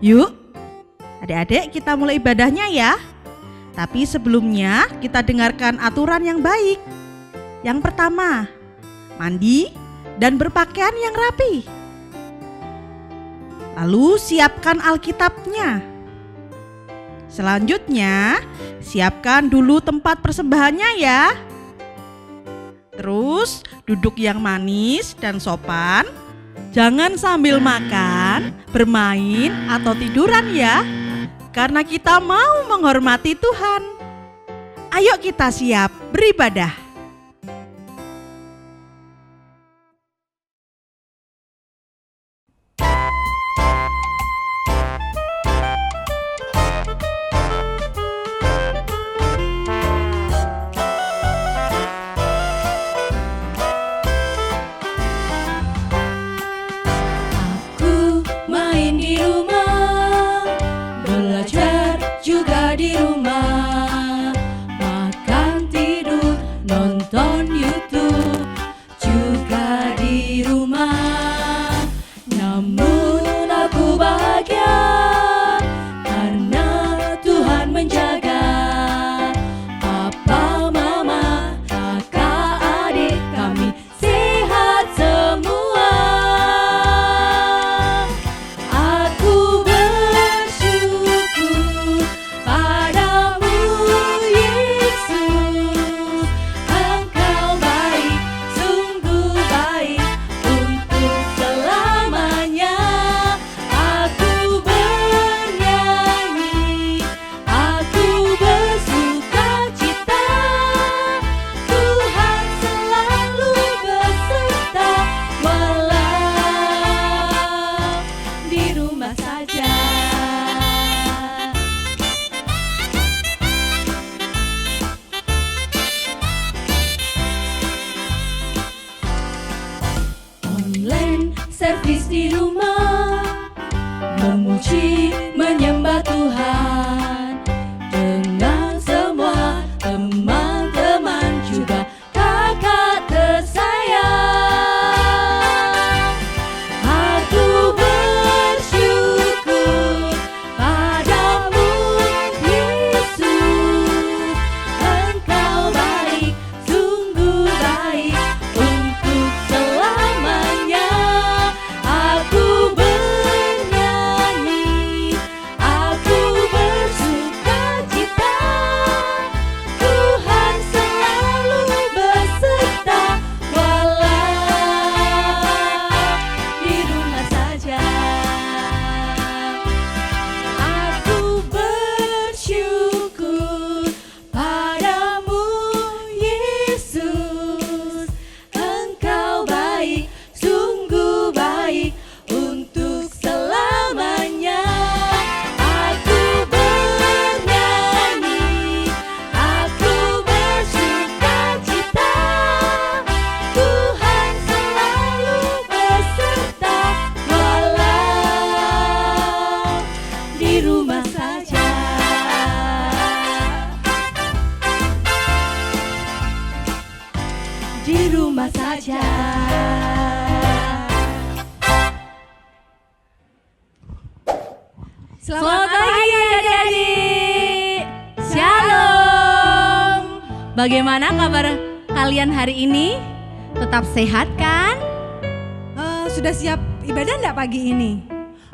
Yuk, adik-adik kita mulai ibadahnya ya. Tapi sebelumnya kita dengarkan aturan yang baik. Yang pertama, mandi dan berpakaian yang rapi. Lalu siapkan Alkitabnya. Selanjutnya, siapkan dulu tempat persembahannya ya. Terus duduk yang manis dan sopan. Jangan sambil makan, bermain, atau tiduran ya. Karena kita mau menghormati Tuhan. Ayo kita siap beribadah. Di rumah, makan, tidur, nonton YouTube, juga di rumah. Namun aku bahagia karena Tuhan menjaga papa, mama, kakak, adik kami sehat semua. Aku bersyukur padamu Yesus, Engkau baik, sungguh baik untuk selamanya. Aku bernyanyi, aku bersuka cita, Tuhan selalu beserta walau di rumah saja. Online service di rumah, memuji menyembah Tuhan dengan semua teman-teman juga kakak tersayang. Aku bersyukur padamu Yesus, Engkau baik, sungguh baik untuk selamanya. Aku bernyanyi, aku bersuka cita, Tuhan selalu beserta walau di rumah saja. Aku bersyukur padamu Yesus, Engkau baik, sungguh baik untuk selamanya. Aku bernyanyi, aku bersuka cita, Tuhan selalu beserta walau di rumah saja. Di rumah saja. Selamat pagi adik-adik. Shalom. Bagaimana kabar kalian hari ini? Tetap sehat kan? Sudah siap ibadah enggak pagi ini?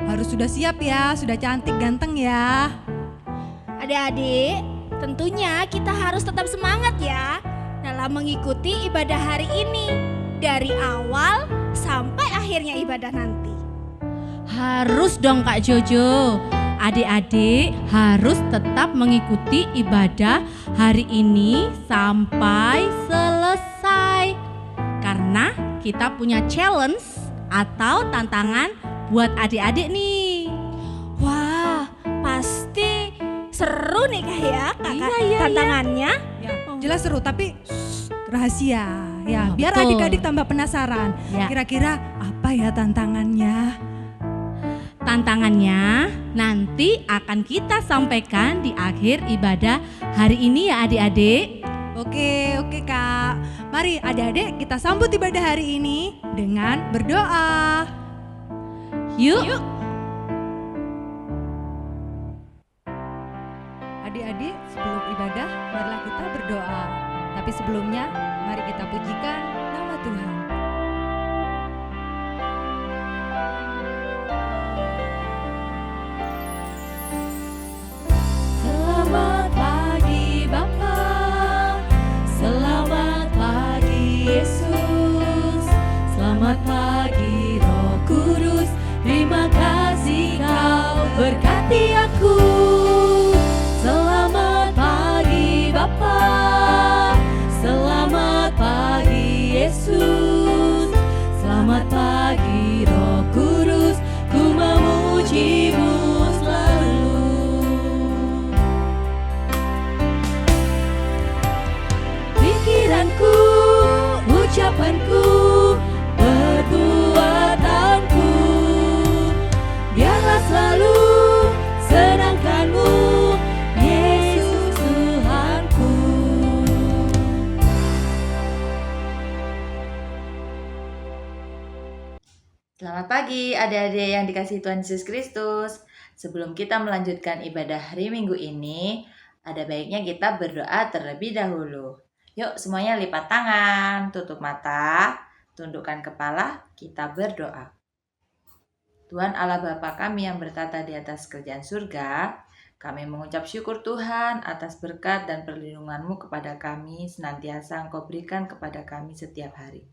Harus sudah siap ya, sudah cantik ganteng ya. Adik-adik, tentunya kita harus tetap semangat ya dalam mengikuti ibadah hari ini dari awal sampai akhirnya ibadah nanti. Harus dong Kak Jojo. Adik-adik harus tetap mengikuti ibadah hari ini sampai selesai. Karena kita punya challenge atau tantangan buat adik-adik nih. Wah, pasti seru nih Kak ya kakak Iya. tantangannya. Ya, jelas seru tapi rahasia ya, biar betul. adik-adik tambah penasaran. Ya. Kira-kira apa ya tantangannya? Tantangannya nanti akan kita sampaikan di akhir ibadah hari ini ya adik-adik. Oke Kak. Mari adik-adik kita sambut ibadah hari ini dengan berdoa. Yuk. Tapi sebelumnya, mari kita pujikan nama Tuhan. Selamat pagi Bapa, selamat pagi Yesus, selamat pagi Roh Kudus, terima kasih Kau berkati aku. Selamat pagi Bapa, selamat pagi Yesus, selamat pagi Roh Kudus, ku memuji-Mu selalu. Pikiranku, ucapanku, perbuatanku, biarlah selalu senangkan-Mu, Yesus Tuhanku. Selamat pagi adik-adik yang dikasihi Tuhan Yesus Kristus. Sebelum kita melanjutkan ibadah hari Minggu ini, ada baiknya kita berdoa terlebih dahulu. Yuk semuanya lipat tangan, tutup mata, tundukkan kepala, kita berdoa. Tuhan Allah Bapa kami yang bertata di atas kerajaan surga, kami mengucap syukur Tuhan atas berkat dan perlindungan-Mu kepada kami senantiasa Engkau berikan kepada kami setiap hari.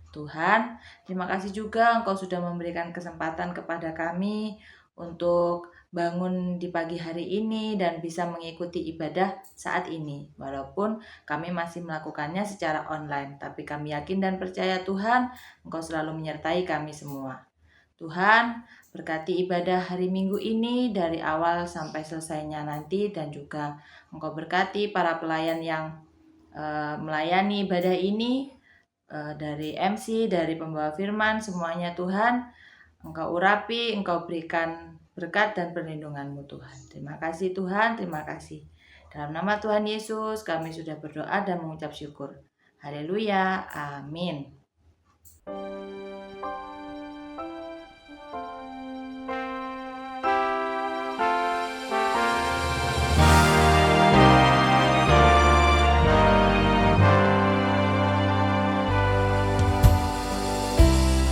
Tuhan, terima kasih juga Engkau sudah memberikan kesempatan kepada kami untuk bangun di pagi hari ini dan bisa mengikuti ibadah saat ini. Walaupun kami masih melakukannya secara online, tapi kami yakin dan percaya Tuhan, Engkau selalu menyertai kami semua. Tuhan, berkati ibadah hari Minggu ini dari awal sampai selesainya nanti, dan juga Engkau berkati para pelayan yang melayani ibadah ini, dari MC, dari pembawa firman, semuanya Tuhan, Engkau urapi, Engkau berikan berkat dan perlindungan-Mu Tuhan. Terima kasih Tuhan, terima kasih. Dalam nama Tuhan Yesus kami sudah berdoa dan mengucap syukur. Haleluya, amin.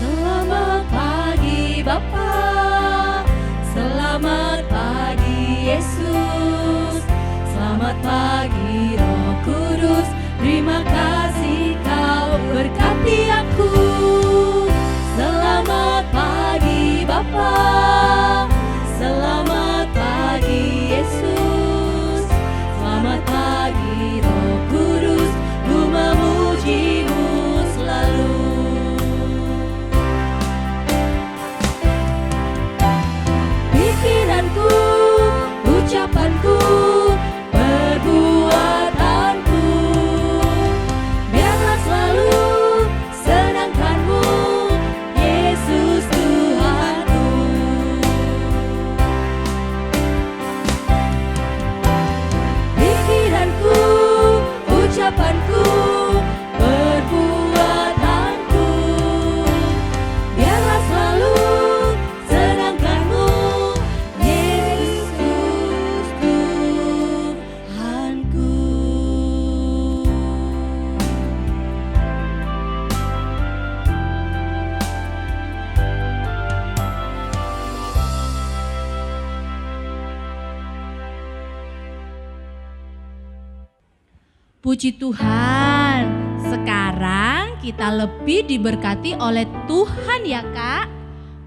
Selamat pagi Bapa, selamat pagi Yesus, selamat pagi Roh Kudus, terima kasih Kau berkati aku. Selamat pagi Bapa, selamat pagi Yesus, selamat pagi Roh Kudus, ku memuji-Mu selalu. Pikiranku, ucapanku, perbuatanku, biarlah selalu senangkan-Mu, Yesus Tuhanku. Pikiranku, ucapanku, perbuatanku, biarlah selalu senangkan-Mu, Yesus Tuhanku. Puji Tuhan, sekarang kita lebih diberkati oleh Tuhan ya Kak.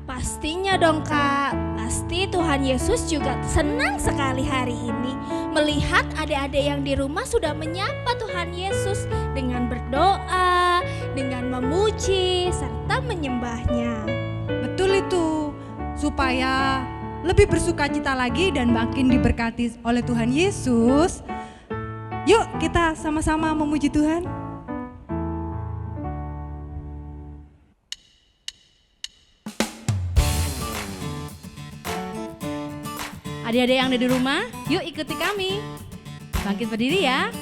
Pastinya dong Kak, pasti Tuhan Yesus juga senang sekali hari ini melihat adik-adik yang di rumah sudah menyapa Tuhan Yesus dengan berdoa, dengan memuji, serta menyembahnya. Betul itu, supaya lebih bersukacita lagi dan makin diberkati oleh Tuhan Yesus. Yuk kita sama-sama memuji Tuhan. Adik-adik yang ada di rumah, yuk ikuti kami. Bangkit berdiri ya.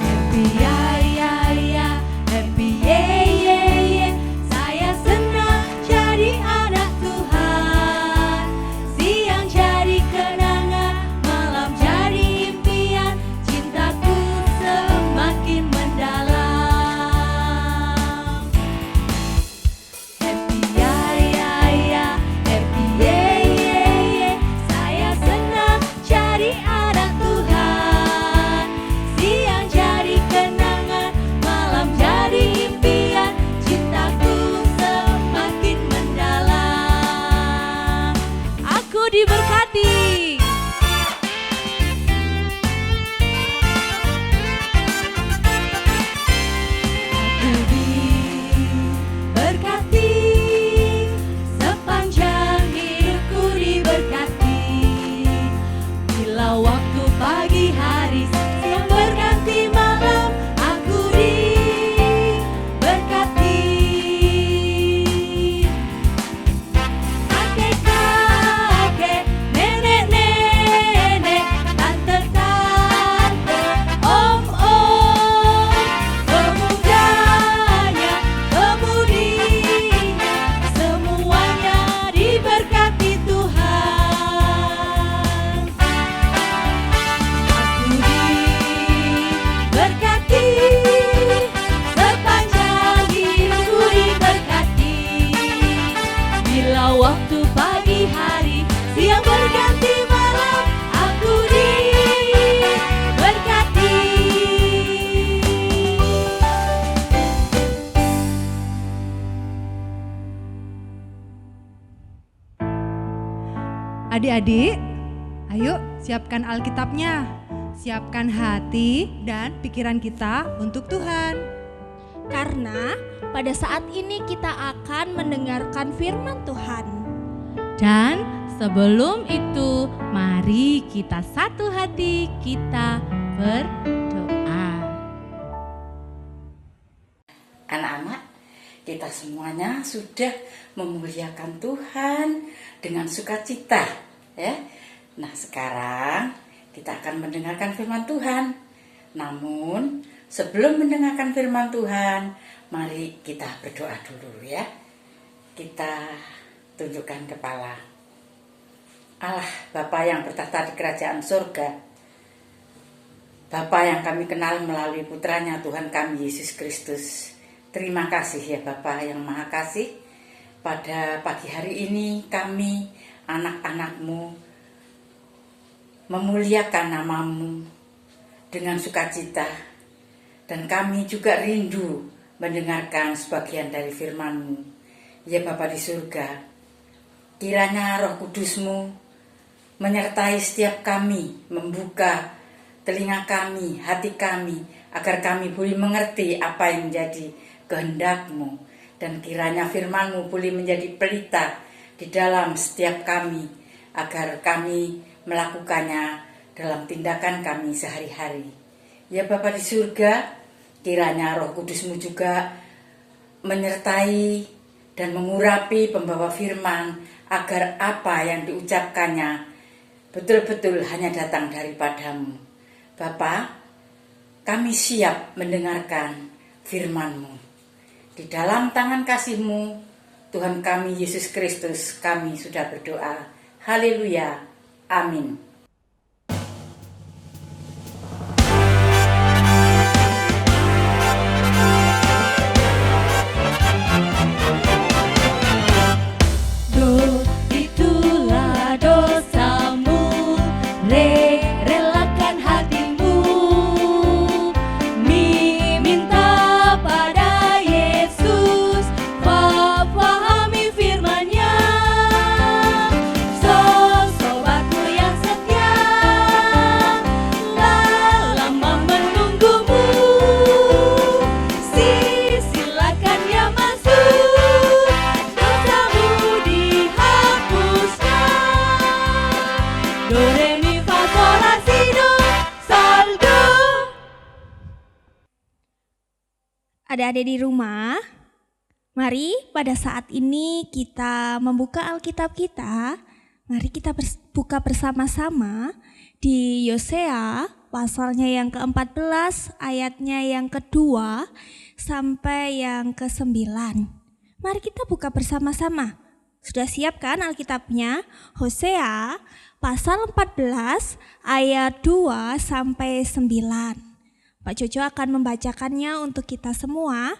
Happy ya ya ya, happy ye ye ye. Saya senang jadi anak Tuhan. Siang jadi kenangan Adik-adik, ayo siapkan Alkitabnya, siapkan hati dan pikiran kita untuk Tuhan. Karena pada saat ini kita akan mendengarkan firman Tuhan. Dan sebelum itu, mari kita satu hati, kita berdoa. Anak-anak, kita semuanya sudah memuliakan Tuhan dengan sukacita, ya. Nah, sekarang kita akan mendengarkan firman Tuhan. Namun, sebelum mendengarkan firman Tuhan, mari kita berdoa dulu, ya. Kita tundukkan kepala. Allah, Bapa yang bertahta di kerajaan surga, Bapa yang kami kenal melalui putranya Tuhan kami Yesus Kristus. Terima kasih ya Bapa yang Maha Kasih. Pada pagi hari ini kami anak-anak-Mu memuliakan nama-Mu dengan sukacita. Dan kami juga rindu mendengarkan sebagian dari firman-Mu. Ya Bapa di surga, kiranya Roh Kudus-Mu menyertai setiap kami, membuka telinga kami, hati kami, agar kami boleh mengerti apa yang menjadi kehendak-Mu, dan kiranya firman-Mu boleh menjadi pelita di dalam setiap kami, agar kami melakukannya dalam tindakan kami sehari-hari. Ya Bapa di surga, kiranya Roh Kudus-Mu juga menyertai dan mengurapi pembawa firman, agar apa yang diucapkannya betul-betul hanya datang daripada-Mu. Bapa, kami siap mendengarkan firman-Mu. Di dalam tangan kasih-Mu, Tuhan kami Yesus Kristus, kami sudah berdoa. Haleluya. Amin. Itulah dosamu, relakan hatimu, minta pada Yesus, pahami firman-Nya. Sobatku yang setia, lama menunggumu, silakan ya masuk, dosamu dihapuskan. Do, re, mi, fa, sol, la, si, do, sol, do. Adik-adik di rumah, mari pada saat ini kita membuka Alkitab kita. Mari kita buka bersama-sama di Yosea pasalnya yang ke-14, ayatnya yang kedua sampai yang ke-9. Mari kita buka bersama-sama. Sudah siap kan Alkitabnya? Hosea pasal 14 ayat 2 sampai 9. Pak Jojo akan membacakannya untuk kita semua.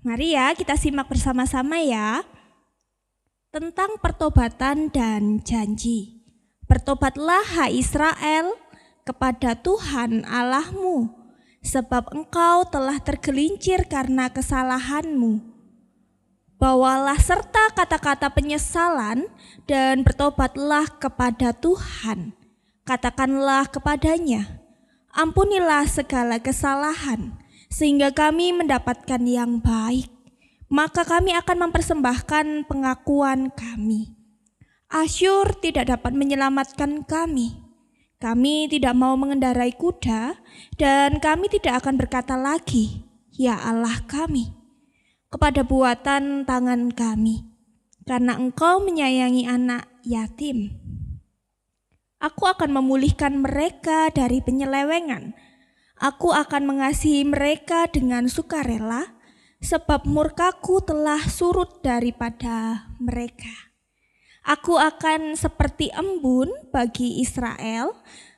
Mari ya kita simak bersama-sama ya. Tentang pertobatan dan janji. Bertobatlah hai Israel kepada Tuhan Allahmu, sebab engkau telah tergelincir karena kesalahanmu. Bawalah serta kata-kata penyesalan dan bertobatlah kepada Tuhan. Katakanlah kepadanya, ampunilah segala kesalahan, sehingga kami mendapatkan yang baik. Maka kami akan mempersembahkan pengakuan kami. Asyur tidak dapat menyelamatkan kami. Kami tidak mau mengendarai kuda, dan kami tidak akan berkata lagi, ya Allah kami, kepada buatan tangan kami, karena engkau menyayangi anak yatim. Aku akan memulihkan mereka dari penyelewengan. Aku akan mengasihi mereka dengan sukarela, sebab murkaku telah surut daripada mereka. Aku akan seperti embun bagi Israel,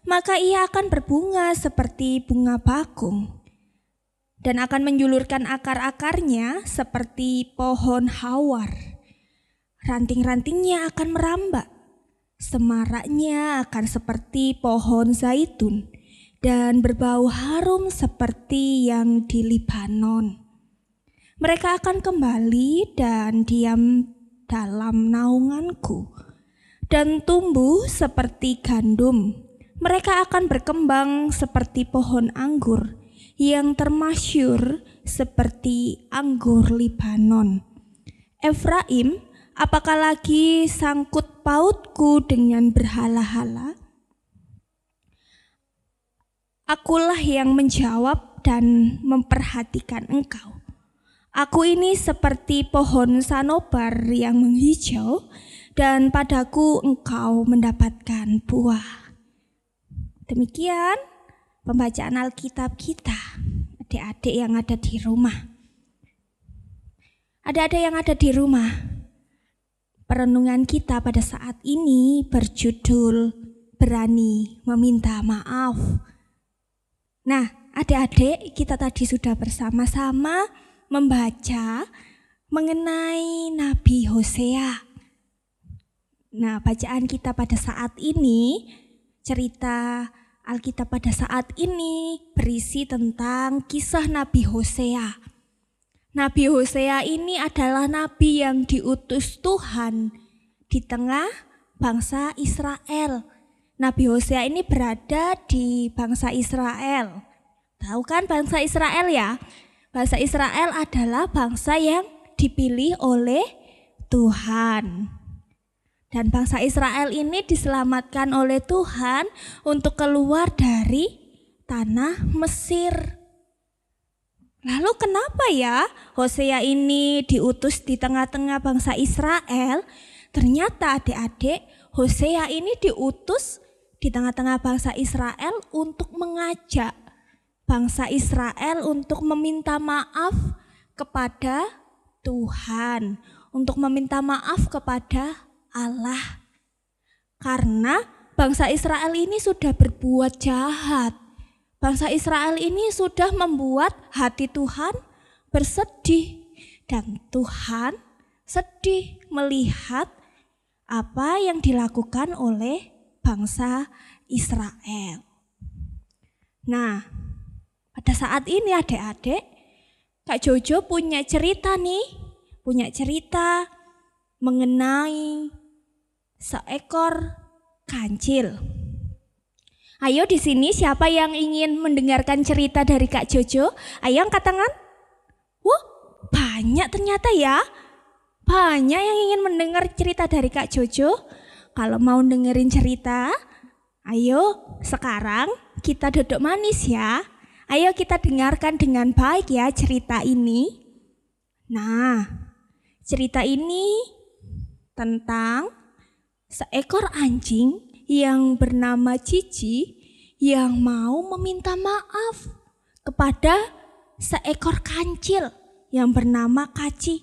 maka ia akan berbunga seperti bunga bakung, dan akan menjulurkan akar-akarnya seperti pohon hawar. Ranting-rantingnya akan merambat, semaraknya akan seperti pohon zaitun, dan berbau harum seperti yang di Libanon. Mereka akan kembali dan diam dalam naunganku, dan tumbuh seperti gandum. Mereka akan berkembang seperti pohon anggur yang termasyur seperti anggur Libanon. Efraim, apakah lagi sangkut pautku dengan berhala-hala? Akulah yang menjawab dan memperhatikan engkau. Aku ini seperti pohon sanobar yang menghijau, dan padaku engkau mendapatkan buah. Demikian pembacaan Alkitab kita, adik-adik yang ada di rumah. Adik-adik yang ada di rumah, perenungan kita pada saat ini berjudul Berani Meminta Maaf. Nah, adik-adik, kita tadi sudah bersama-sama membaca mengenai Nabi Hosea. Nah, bacaan kita pada saat ini, cerita Alkitab pada saat ini berisi tentang kisah Nabi Hosea. Nabi Hosea ini adalah nabi yang diutus Tuhan di tengah bangsa Israel. Nabi Hosea ini berada di bangsa Israel. Tahu kan bangsa Israel ya? Bangsa Israel adalah bangsa yang dipilih oleh Tuhan. Dan bangsa Israel ini diselamatkan oleh Tuhan untuk keluar dari tanah Mesir. Lalu kenapa ya Hosea ini diutus di tengah-tengah bangsa Israel? Ternyata adik-adik, Hosea ini diutus di tengah-tengah bangsa Israel untuk mengajak bangsa Israel untuk meminta maaf kepada Tuhan, untuk meminta maaf kepada Allah. Karena bangsa Israel ini sudah berbuat jahat. Bangsa Israel ini sudah membuat hati Tuhan bersedih. Dan Tuhan sedih melihat apa yang dilakukan oleh bangsa Israel. Nah, pada saat ini adik-adik, Kak Jojo punya cerita mengenai seekor kancil. Ayo di sini siapa yang ingin mendengarkan cerita dari Kak Jojo? Ayo angkat tangan. Wah, banyak ternyata ya. Banyak yang ingin mendengar cerita dari Kak Jojo. Kalau mau dengerin cerita, ayo sekarang kita duduk manis ya. Ayo kita dengarkan dengan baik ya cerita ini. Nah, cerita ini tentang seekor anjing yang bernama Cici yang mau meminta maaf kepada seekor kancil yang bernama Kaci.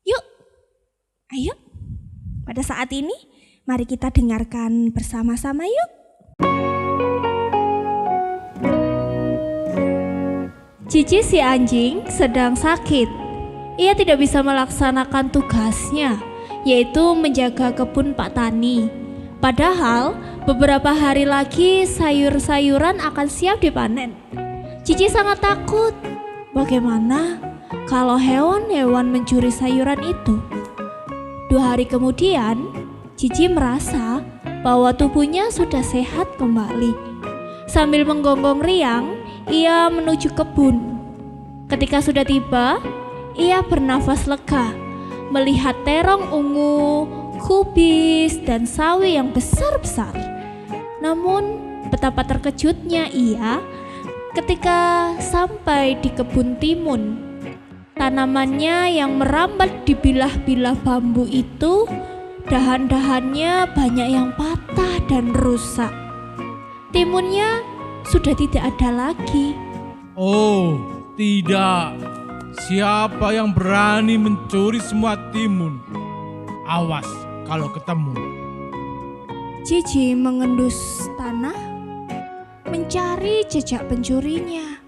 Yuk, ayo. Pada saat ini mari kita dengarkan bersama-sama yuk. Cici si anjing sedang sakit. Ia tidak bisa melaksanakan tugasnya, yaitu menjaga kebun Pak Tani. Padahal beberapa hari lagi sayur-sayuran akan siap dipanen. Cici sangat takut. Bagaimana kalau hewan-hewan mencuri sayuran itu? 2 hari kemudian, Cici merasa bahwa tubuhnya sudah sehat kembali. Sambil menggonggong riang, ia menuju kebun. Ketika sudah tiba, ia bernafas lega melihat terong ungu, kubis, dan sawi yang besar-besar. Namun betapa terkejutnya ia ketika sampai di kebun timun. Tanamannya yang merambat di bilah-bilah bambu itu, dahan-dahannya banyak yang patah dan rusak. Timunnya sudah tidak ada lagi. Oh, tidak. Siapa yang berani mencuri semua timun? Awas kalau ketemu. Cici mengendus tanah, mencari jejak pencurinya.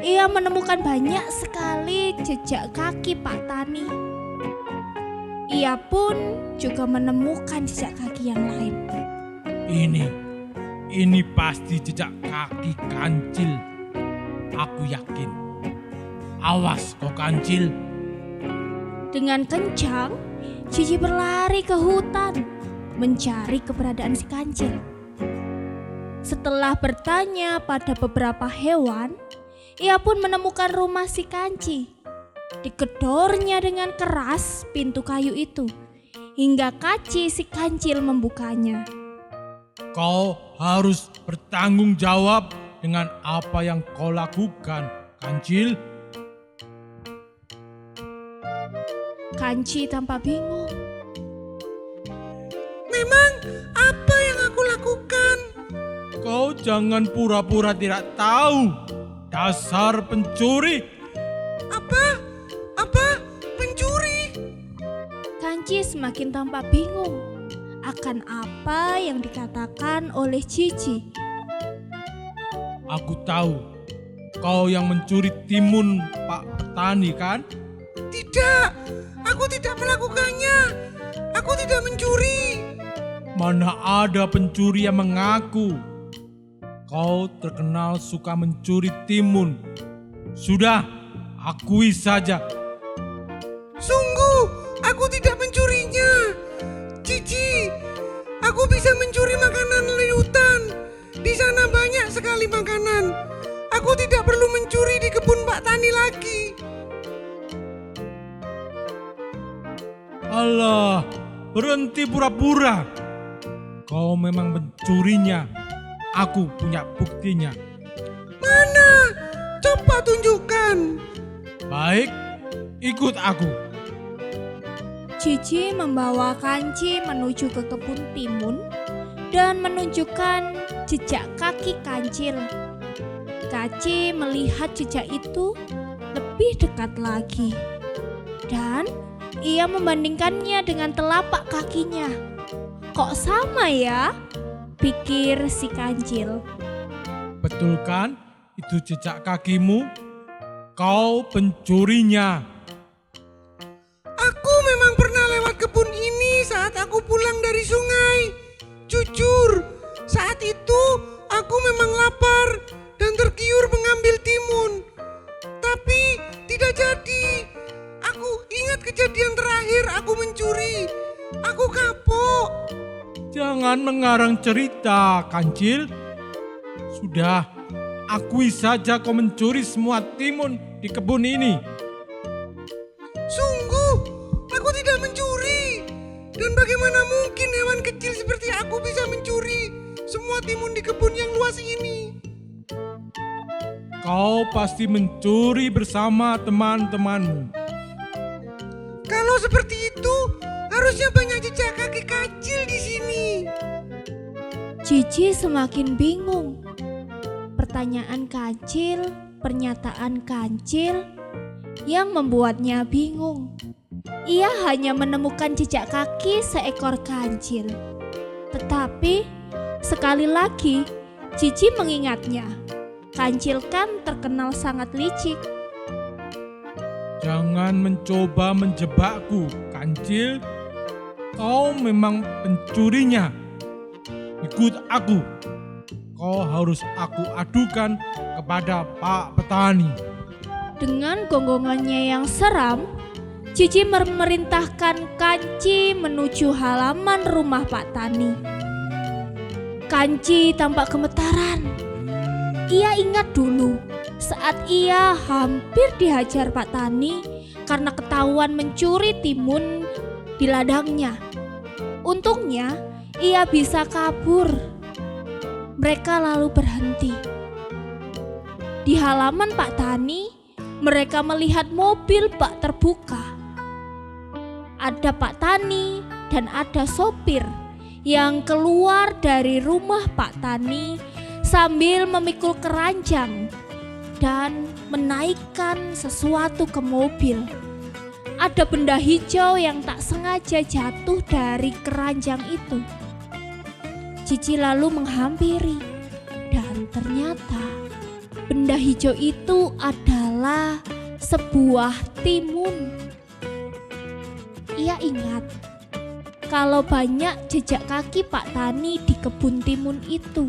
Ia menemukan banyak sekali jejak kaki Pak Tani. Ia pun juga menemukan jejak kaki yang lain. Ini pasti jejak kaki kancil. Aku yakin. Awas kau kancil. Dengan kencang, Cici berlari ke hutan. mencari keberadaan si kancil. Setelah bertanya pada beberapa hewan, ia pun menemukan rumah si Kanci. Digedornya dengan keras pintu kayu itu, hingga kaci si kancil membukanya. Kau harus bertanggung jawab dengan apa yang kau lakukan, kancil. Kanci tampak bingung. Memang apa yang aku lakukan? Kau jangan pura-pura tidak tahu. Dasar pencuri. Apa pencuri? Kanci semakin tampak bingung akan apa yang dikatakan oleh Cici. Aku tahu kau yang mencuri timun Pak Petani kan? Tidak, aku tidak melakukannya. Aku tidak mencuri. Mana ada pencuri yang mengaku. Kau terkenal suka mencuri timun. Sudah, akui saja. Sungguh, aku tidak mencurinya. Cici, aku bisa mencuri makanan di hutan. Di sana banyak sekali makanan. Aku tidak perlu mencuri di kebun Pak Tani lagi. Alah, berhenti pura-pura. Kau memang mencurinya. Aku punya buktinya. Mana? Coba tunjukkan. Baik, ikut aku. Cici membawa Kanci menuju ke kebun timun dan menunjukkan jejak kaki kancil. Kanci melihat jejak itu lebih dekat lagi dan ia membandingkannya dengan telapak kakinya. Kok sama ya? Pikir si kancil. Betul kan? Itu jejak kakimu. Kau pencurinya. Aku memang pernah lewat kebun ini saat aku pulang dari sungai. Jujur, saat itu aku memang lapar dan tergiur mengambil timun. Tapi tidak jadi. Aku ingat kejadian terakhir aku mencuri. Aku kapok. Jangan mengarang cerita, kancil. Sudah, akui saja kau mencuri semua timun di kebun ini. Sungguh, aku tidak mencuri. Dan bagaimana mungkin hewan kecil seperti aku bisa mencuri semua timun di kebun yang luas ini? Kau pasti mencuri bersama teman-temanmu. Kalau seperti itu, harusnya banyak jejak kaki kecil di sini. Cici semakin bingung. Pertanyaan kancil, pernyataan kancil yang membuatnya bingung. Ia hanya menemukan jejak kaki seekor kancil. Tetapi sekali lagi Cici mengingatnya. Kancil kan terkenal sangat licik. Jangan mencoba menjebakku, kancil. Kau memang pencurinya. Ikut aku. Kau harus aku adukan kepada Pak Petani. Dengan gonggongannya yang seram, Cici memerintahkan Kanci menuju halaman rumah Pak Tani. Kanci tampak gemetaran. Ia ingat dulu saat ia hampir dihajar Pak Tani karena ketahuan mencuri timun di ladangnya. Untungnya ia bisa kabur. Mereka lalu berhenti. Di halaman Pak Tani, mereka melihat mobil bak terbuka. Ada Pak Tani dan ada sopir yang keluar dari rumah Pak Tani sambil memikul keranjang dan menaikkan sesuatu ke mobil. Ada benda hijau yang tak sengaja jatuh dari keranjang itu. Cici lalu menghampiri dan ternyata benda hijau itu adalah sebuah timun. Ia ingat kalau banyak jejak kaki Pak Tani di kebun timun itu.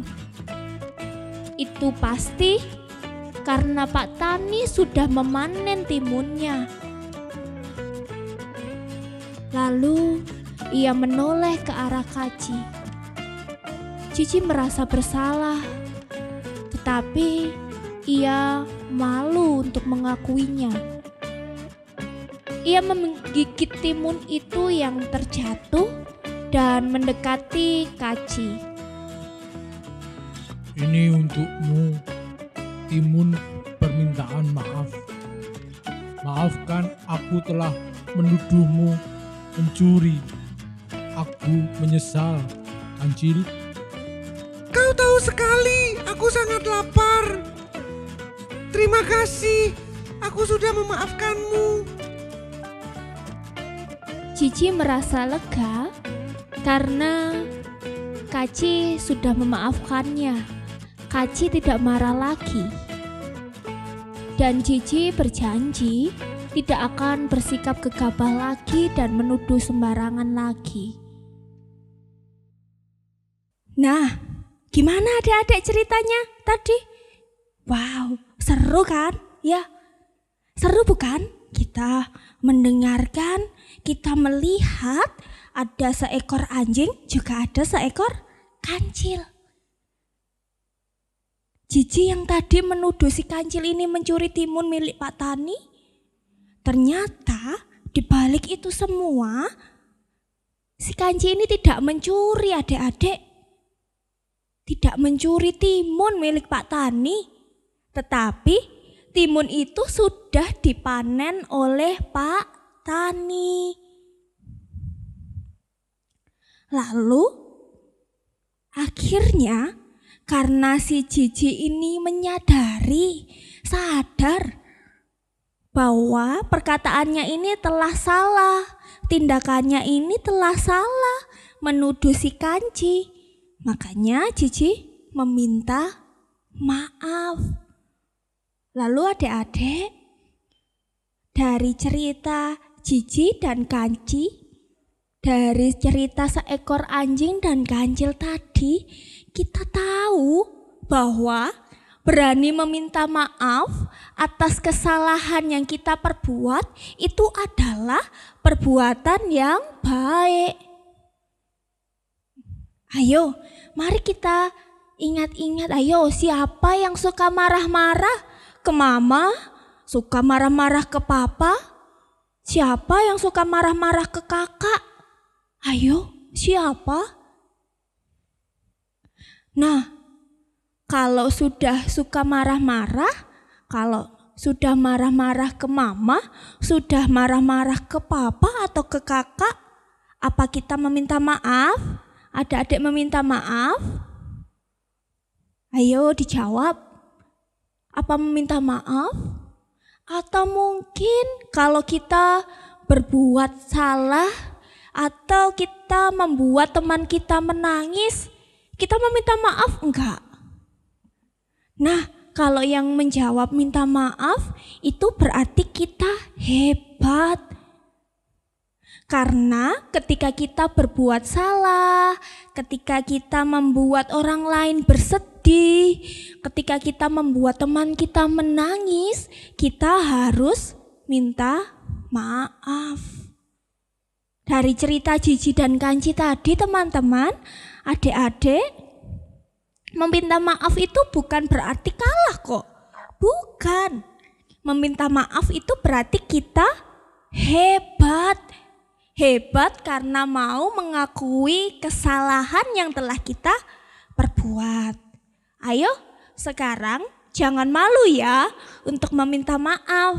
Itu pasti karena Pak Tani sudah memanen timunnya. Lalu ia menoleh ke arah Kaci. Cici merasa bersalah, tetapi ia malu untuk mengakuinya. Ia menggigit timun itu yang terjatuh dan mendekati Kaci. Ini untukmu, timun permintaan maaf. Maafkan, aku telah menuduhmu mencuri. Aku menyesal, Kancil. Kau tahu sekali, aku sangat lapar. Terima kasih, aku sudah memaafkanmu. Cici merasa lega karena Kaci sudah memaafkannya. Kaci tidak marah lagi. Dan Cici berjanji tidak akan bersikap gegabah lagi dan menuduh sembarangan lagi. Nah, gimana adik-adik ceritanya tadi? Wow, seru kan? Ya, seru bukan? Kita mendengarkan, kita melihat ada seekor anjing, juga ada seekor kancil. Cici yang tadi menuduh si kancil ini mencuri timun milik Pak Tani, ternyata di balik itu semua si kancil ini tidak mencuri adik-adik. Tidak mencuri timun milik Pak Tani, tetapi timun itu sudah dipanen oleh Pak Tani. Lalu akhirnya karena si Cici ini sadar bahwa perkataannya ini telah salah, tindakannya ini telah salah, menuduh si Kanci. Makanya Cici meminta maaf. Lalu adik-adik, dari cerita Cici dan Kanci, dari cerita seekor anjing dan kancil tadi, kita tahu bahwa berani meminta maaf atas kesalahan yang kita perbuat itu adalah perbuatan yang baik. Ayo, mari kita ingat-ingat, ayo siapa yang suka marah-marah ke mama, suka marah-marah ke papa? Siapa yang suka marah-marah ke kakak? Ayo, siapa? Nah, kalau sudah suka marah-marah, kalau sudah marah-marah ke mama, sudah marah-marah ke papa atau ke kakak, apa kita meminta maaf? Adik-adik meminta maaf? Ayo dijawab. Apa meminta maaf? Atau mungkin kalau kita berbuat salah atau kita membuat teman kita menangis, kita meminta maaf enggak? Nah, kalau yang menjawab minta maaf itu berarti kita hebat. Karena ketika kita berbuat salah, ketika kita membuat orang lain bersedih, ketika kita membuat teman kita menangis, kita harus minta maaf. Dari cerita Cici dan Kanci tadi teman-teman, adik-adik, meminta maaf itu bukan berarti kalah kok. Bukan. Meminta maaf itu berarti kita hebat. Hebat karena mau mengakui kesalahan yang telah kita perbuat. Ayo sekarang jangan malu ya untuk meminta maaf.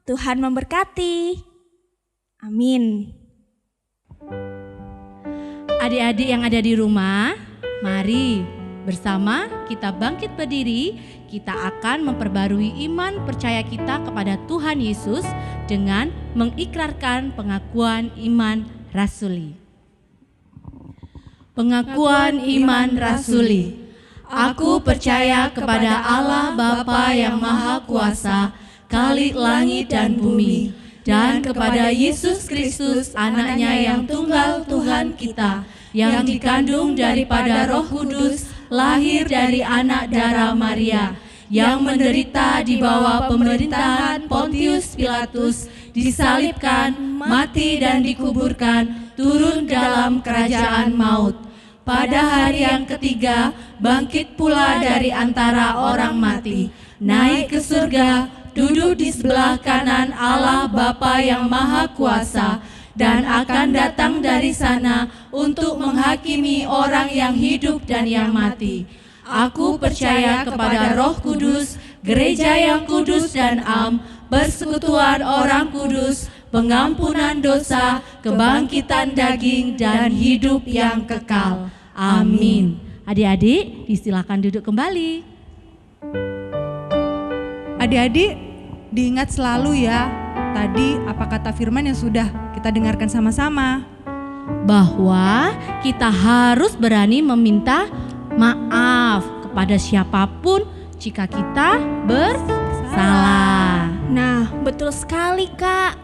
Tuhan memberkati. Amin. Adik-adik yang ada di rumah, mari bersama kita bangkit berdiri. Kita akan memperbarui iman percaya kita kepada Tuhan Yesus dengan mengikrarkan pengakuan iman rasuli. Pengakuan iman rasuli. Aku percaya kepada Allah Bapa yang Maha Kuasa, Khalik langit dan bumi, dan kepada Yesus Kristus anaknya yang tunggal Tuhan kita, yang dikandung daripada Roh Kudus, lahir dari anak darah Maria, yang menderita di bawah pemerintahan Pontius Pilatus, disalibkan, mati dan dikuburkan, turun dalam kerajaan maut. Pada hari yang ketiga, bangkit pula dari antara orang mati, naik ke surga, duduk di sebelah kanan Allah Bapa yang Maha Kuasa, dan akan datang dari sana untuk menghakimi orang yang hidup dan yang mati. Aku percaya kepada Roh Kudus, gereja yang kudus dan am, persekutuan orang kudus, pengampunan dosa, kebangkitan daging, dan hidup yang kekal. Amin. Adik-adik, disilakan duduk kembali. Adik-adik, diingat selalu ya, tadi apa kata firman yang sudah kita dengarkan sama-sama. Bahwa kita harus berani meminta maaf kepada siapapun jika kita bersalah. Nah, betul sekali Kak.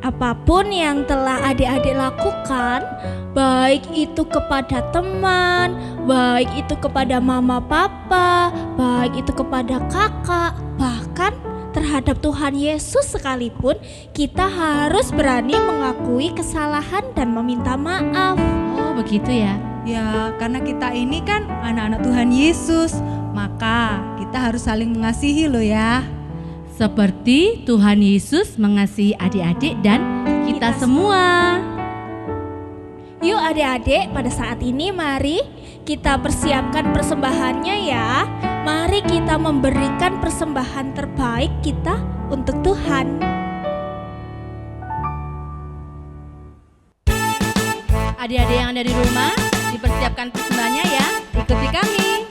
Apapun yang telah adik-adik lakukan, baik itu kepada teman, baik itu kepada mama papa, baik itu kepada kakak, bahkan terhadap Tuhan Yesus sekalipun, kita harus berani mengakui kesalahan dan meminta maaf. Oh, begitu ya. Ya, karena kita ini kan anak-anak Tuhan Yesus, maka kita harus saling mengasihi loh ya. Seperti Tuhan Yesus mengasihi adik-adik dan kita semua. Yuk adik-adik, pada saat ini mari kita persiapkan persembahannya ya. Mari kita memberikan persembahan terbaik kita untuk Tuhan. Adik-adik yang ada di rumah, dipersiapkan persembahannya ya. Ikuti kami.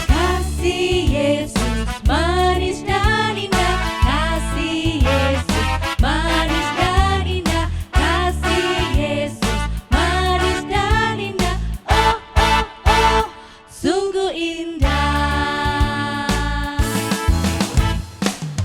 Kasih Yesus manis dan indah, kasih Yesus manis dan indah, kasih Yesus manis dan indah. Oh oh oh, sungguh indah.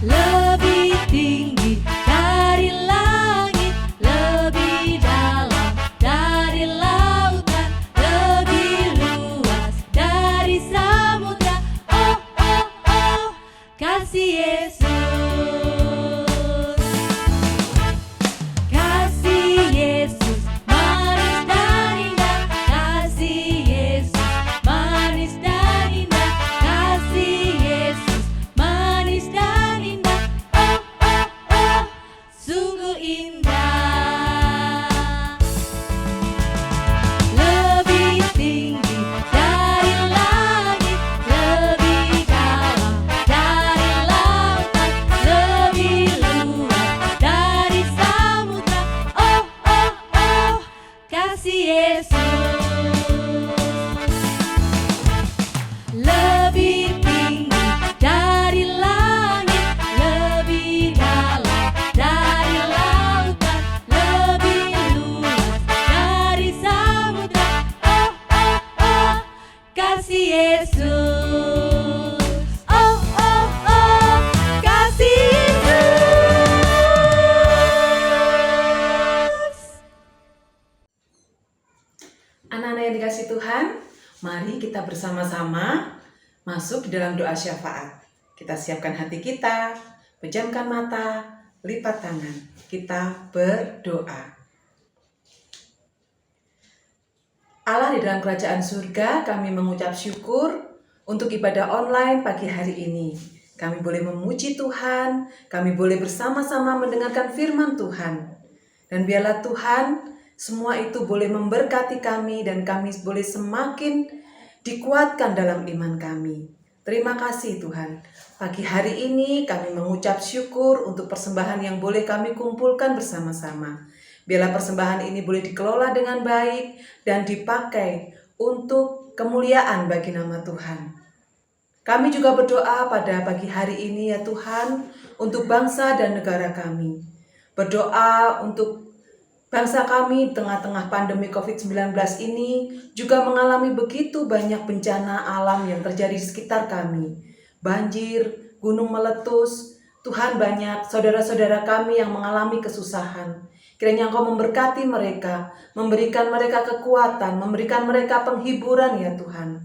Lebih tinggi dari langit, lebih dalam dari lautan, lebih luas dari samudra. Oh oh oh, kasih Yesus. Kasih Yesus manis dan indah, kasih Yesus manis dan indah, kasih Yesus manis dan indah. Oh oh oh, sungguh indah. Lebih tinggi dari langit, lebih dalam dari lautan, lebih luas dari samudra. Oh oh oh, kasih Yesus. Lebih tinggi dari langit, lebih dalam dari lautan, lebih luas dari samudra. Oh oh oh, kasih Yesus. Oh oh oh, kasih Yesus. Anak-anak yang dikasih Tuhan, mari kita bersama-sama masuk di dalam doa syafaat. Kita siapkan hati kita, pejamkan mata, lipat tangan. Kita berdoa. Allah di dalam kerajaan surga, kami mengucap syukur untuk ibadah online pagi hari ini. Kami boleh memuji Tuhan, kami boleh bersama-sama mendengarkan firman Tuhan. Dan biarlah Tuhan, semua itu boleh memberkati kami dan kami boleh semakin dikuatkan dalam iman kami. Terima kasih Tuhan. Pagi hari ini kami mengucap syukur untuk persembahan yang boleh kami kumpulkan bersama-sama. Biarlah persembahan ini boleh dikelola dengan baik dan dipakai untuk kemuliaan bagi nama Tuhan. Kami juga berdoa pada pagi hari ini ya Tuhan, untuk bangsa dan negara kami. Berdoa untuk bangsa kami di tengah-tengah pandemi COVID-19 ini juga mengalami begitu banyak bencana alam yang terjadi di sekitar kami. Banjir, gunung meletus, Tuhan banyak saudara-saudara kami yang mengalami kesusahan. Kiranya Engkau memberkati mereka, memberikan mereka kekuatan, memberikan mereka penghiburan ya Tuhan.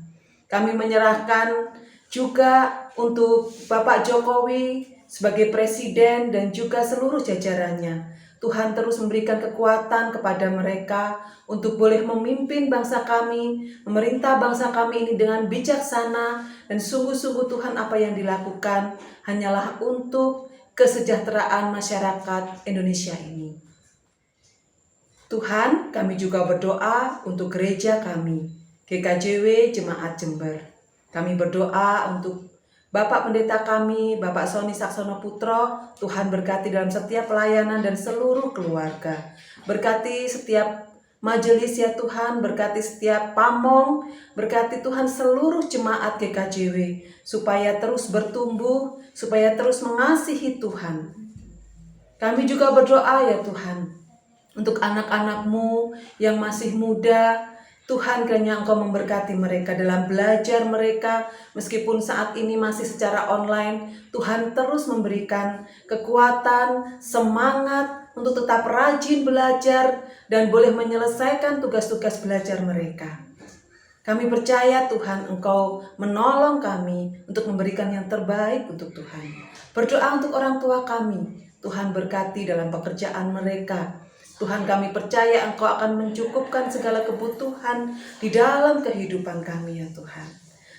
Kami menyerahkan juga untuk Bapak Jokowi sebagai presiden dan juga seluruh jajarannya. Tuhan terus memberikan kekuatan kepada mereka untuk boleh memimpin bangsa kami, memerintah bangsa kami ini dengan bijaksana, dan sungguh-sungguh Tuhan apa yang dilakukan hanyalah untuk kesejahteraan masyarakat Indonesia ini. Tuhan, kami juga berdoa untuk gereja kami, GKJW Jemaat Jember. Kami berdoa untuk Bapak Pendeta kami, Bapak Sony Saksono Putro. Tuhan berkati dalam setiap pelayanan dan seluruh keluarga. Berkati setiap majelis ya Tuhan, berkati setiap pamong, berkati Tuhan seluruh jemaat GKJW, supaya terus bertumbuh, supaya terus mengasihi Tuhan. Kami juga berdoa ya Tuhan, untuk anak-anak-Mu yang masih muda, Tuhan kiranya Engkau memberkati mereka dalam belajar mereka, meskipun saat ini masih secara online. Tuhan terus memberikan kekuatan, semangat untuk tetap rajin belajar dan boleh menyelesaikan tugas-tugas belajar mereka. Kami percaya Tuhan Engkau menolong kami untuk memberikan yang terbaik untuk Tuhan. Berdoa untuk orang tua kami, Tuhan berkati dalam pekerjaan mereka. Tuhan, kami percaya Engkau akan mencukupkan segala kebutuhan di dalam kehidupan kami ya Tuhan.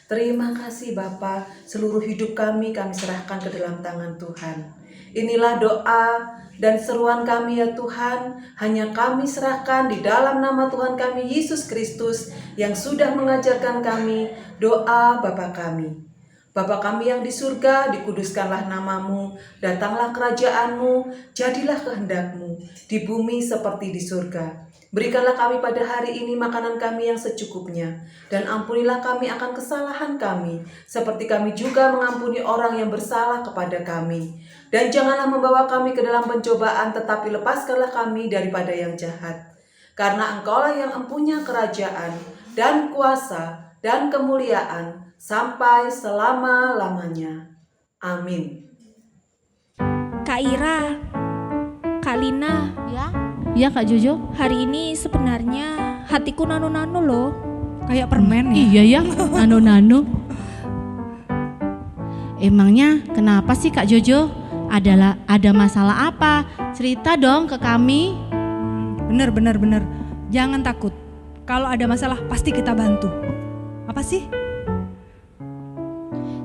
Terima kasih Bapa, seluruh hidup kami serahkan ke dalam tangan Tuhan. Inilah doa dan seruan kami ya Tuhan, hanya kami serahkan di dalam nama Tuhan kami Yesus Kristus yang sudah mengajarkan kami doa Bapa kami. Bapa kami yang di surga, dikuduskanlah namamu, datanglah kerajaan-Mu, jadilah kehendak-Mu, di bumi seperti di surga. Berikanlah kami pada hari ini makanan kami yang secukupnya, dan ampunilah kami akan kesalahan kami, seperti kami juga mengampuni orang yang bersalah kepada kami. Dan janganlah membawa kami ke dalam pencobaan, tetapi lepaskanlah kami daripada yang jahat. Karena Engkaulah yang mempunyai kerajaan, dan kuasa, dan kemuliaan, sampai selama-lamanya. Amin. Kak Ira, Kak Lina, Ya Kak Jojo. hari ini sebenarnya hatiku nano-nano loh. Kayak permen ya. Iya ya, nano-nano. Emangnya kenapa sih Kak Jojo? Ada masalah apa? Cerita dong ke kami. Bener. Jangan takut. Kalau ada masalah pasti kita bantu. Apa sih?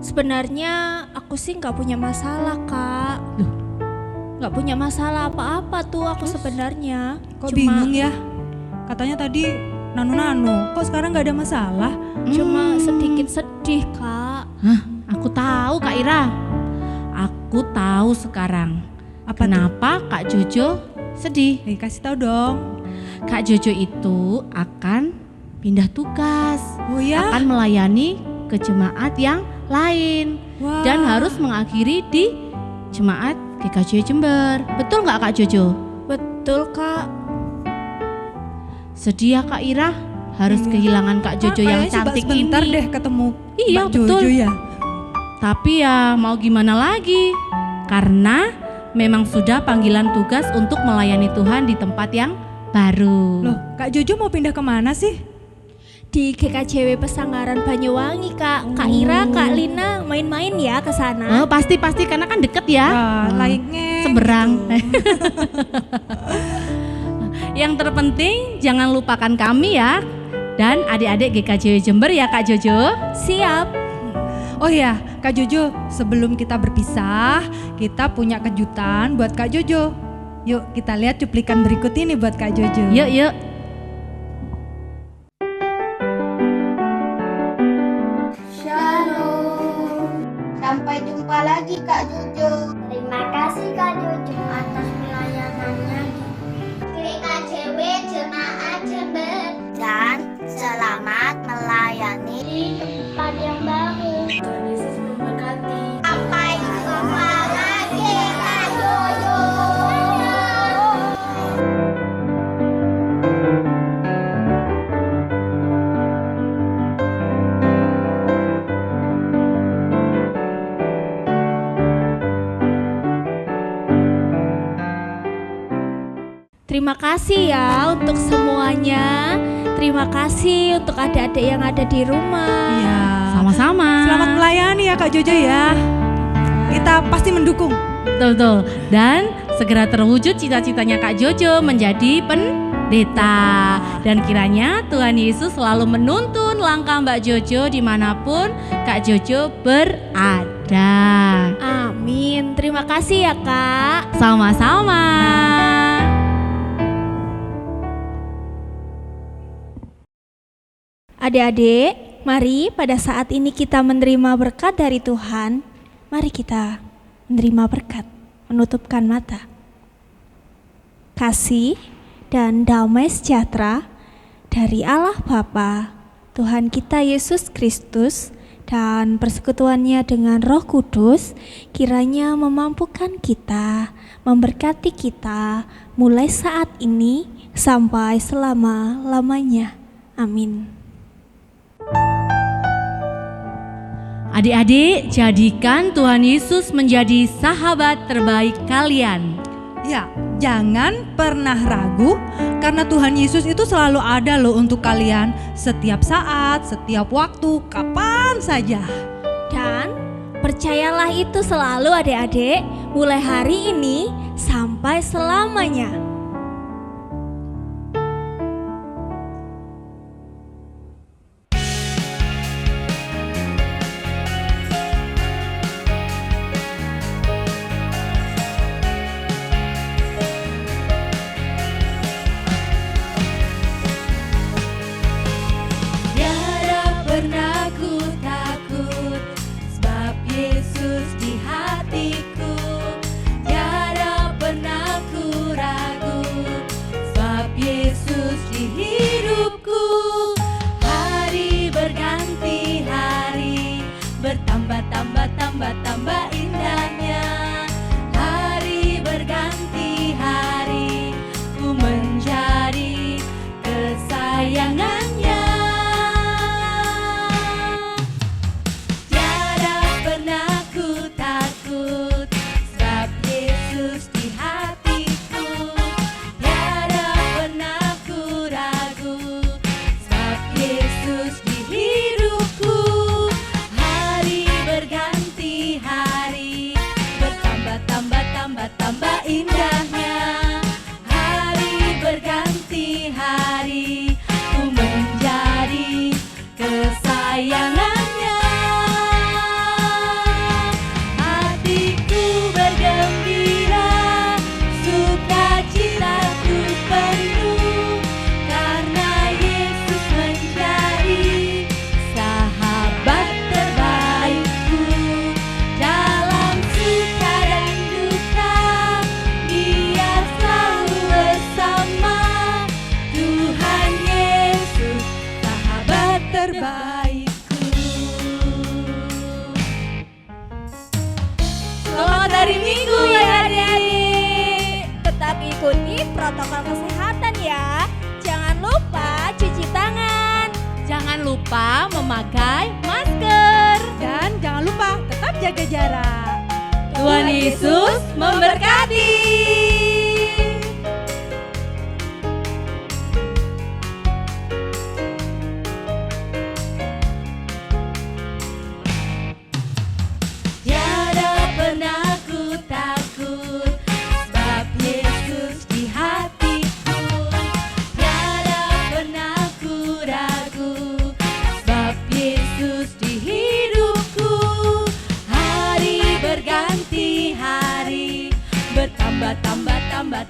Sebenarnya aku sih nggak punya masalah, Kak. Loh? Nggak punya masalah apa-apa tuh aku sebenarnya. Kok bingung ya? Katanya tadi nano-nano, kok sekarang nggak ada masalah? Cuma sedikit sedih, Kak. Hah, aku tahu Kak Ira. Aku tahu sekarang. Apa Kenapa Kak Jojo sedih? Kasih tahu dong. Kak Jojo itu akan pindah tugas. Oh ya? Akan melayani ke jemaat yang lain. Wah. Dan harus mengakhiri di jemaat GKJ Jember. Betul nggak Kak Jojo? Betul, Kak. Sedih ya Kak Ira, harus kehilangan Kak Jojo yang cantik ini. Sebentar deh ketemu Iya, Mbak betul. Jojo ya. Tapi ya mau gimana lagi? Karena memang sudah panggilan tugas untuk melayani Tuhan di tempat yang baru. Loh, Kak Jojo mau pindah kemana sih? Di GKJW Pesanggaran Banyuwangi, Kak. Kak Ira, Kak Lina main-main ya ke sana. Oh, pasti karena kan deket ya. Lainnya Seberang. gitu. Yang terpenting jangan lupakan kami ya. Dan adik-adik GKJW Jember ya Kak Jojo. Siap. Oh ya, Kak Jojo, sebelum kita berpisah, kita punya kejutan buat Kak Jojo. Yuk kita lihat cuplikan berikut ini buat Kak Jojo. Yuk. Sampai jumpa lagi Kak Jojo. Terima kasih Kak Jojo atas pelayanannya di GKJW Jemaat Jember. Dan selamat melayani di tempat yang baru. Tuhan Yesus memberkati. Sampai jumpa lagi Kak Jojo. Terima kasih ya untuk semuanya. Terima kasih untuk adik-adik yang ada di rumah. Iya. Sama-sama. Selamat melayani ya Kak Jojo ya. Kita pasti mendukung. Betul. Dan segera terwujud cita-citanya Kak Jojo menjadi pendeta. Dan kiranya Tuhan Yesus selalu menuntun langkah Mbak Jojo dimanapun Kak Jojo berada. Amin. Terima kasih ya Kak. Sama-sama. Adik-adik, mari pada saat ini kita menerima berkat dari Tuhan. Mari kita menerima berkat, menutupkan mata. Kasih dan damai sejahtera dari Allah Bapa, Tuhan kita Yesus Kristus, dan persekutuannya dengan Roh Kudus kiranya memampukan kita, memberkati kita mulai saat ini sampai selama-lamanya. Amin. Adik-adik, jadikan Tuhan Yesus menjadi sahabat terbaik kalian. Ya, jangan pernah ragu karena Tuhan Yesus itu selalu ada loh untuk kalian setiap saat, setiap waktu, kapan saja. Dan percayalah itu selalu adik-adik, mulai hari ini sampai selamanya. Tambah indahnya hari berganti hari, ku menjadi kesayangannya. Tiada pernah ku takut, sebab Yesus di hatiku. Tiada pernah ku ragu, sebab Yesus di hidupku. Hari berganti hari, tambah indahnya hari berganti hari, ku menjadi kesayangannya. Hatiku bergembira, sukacitaku penuh, karena Yesus menjadi sahabat terbaikku. Dalam suka dan duka, Dia selalu bersama. Tuhan Yesus, sahabat terbaikku. Selamat hari Minggu ya adik-adik. Tetap ikuti protokol kesehatan ya. Jangan lupa cuci tangan. Jangan lupa memakai masker. Dan jangan lupa tetap jaga jarak. Tuhan Yesus memberkati. Tiada pernah ku takut, sebab Yesus di hatiku. Tiada pernah ku ragu, sebab Yesus di hidupku. Hari berganti hari,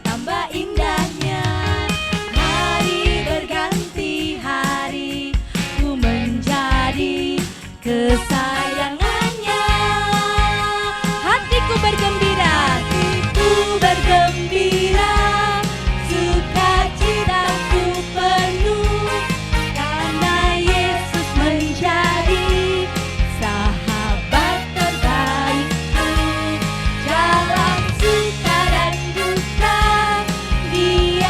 tambah indahnya. Hari berganti hari, ku menjadi kesayangannya. Hatiku bergembira, sukacitaku penuh, karena Yesus menjadi sahabat terbaikku. Dalam suka dan duka, Dia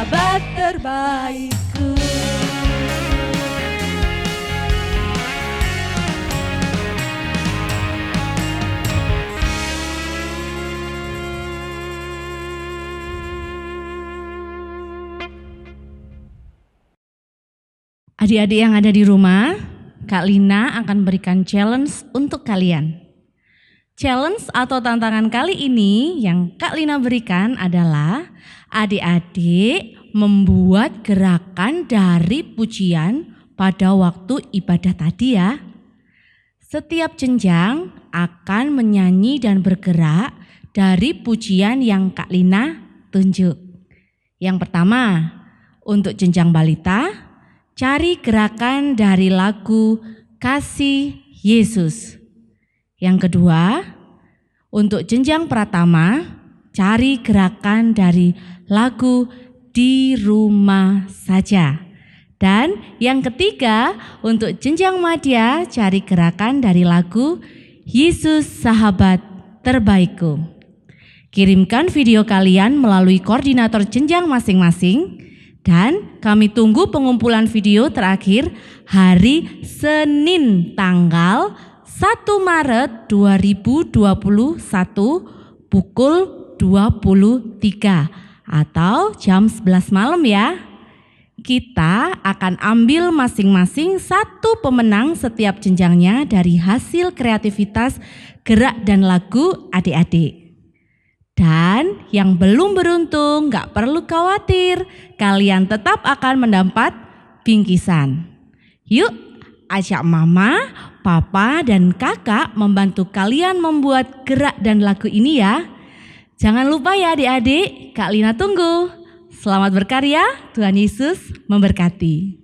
sahabat terbaikku. Adik-adik yang ada di rumah, Kak Lina akan berikan challenge untuk kalian. Challenge atau tantangan kali ini yang Kak Lina berikan adalah adik-adik membuat gerakan dari pujian pada waktu ibadah tadi ya. Setiap jenjang akan menyanyi dan bergerak dari pujian yang Kak Lina tunjuk. Yang pertama, untuk jenjang balita, cari gerakan dari lagu Kasih Yesus. Yang kedua, untuk jenjang pratama, cari gerakan dari lagu Di Rumah Saja. Dan yang ketiga, untuk jenjang madya, cari gerakan dari lagu Yesus Sahabat Terbaikku. Kirimkan video kalian melalui koordinator jenjang masing-masing. Dan kami tunggu pengumpulan video terakhir hari Senin tanggal 1 Maret 2021 pukul 23 atau jam 11 malam ya. Kita akan ambil masing-masing satu pemenang setiap jenjangnya dari hasil kreativitas gerak dan lagu adik-adik. Dan yang belum beruntung gak perlu khawatir, kalian tetap akan mendapat bingkisan. Yuk ajak mama, papa dan kakak membantu kalian membuat gerak dan lagu ini ya. Jangan lupa ya adik-adik, Kak Lina tunggu. Selamat berkarya, Tuhan Yesus memberkati.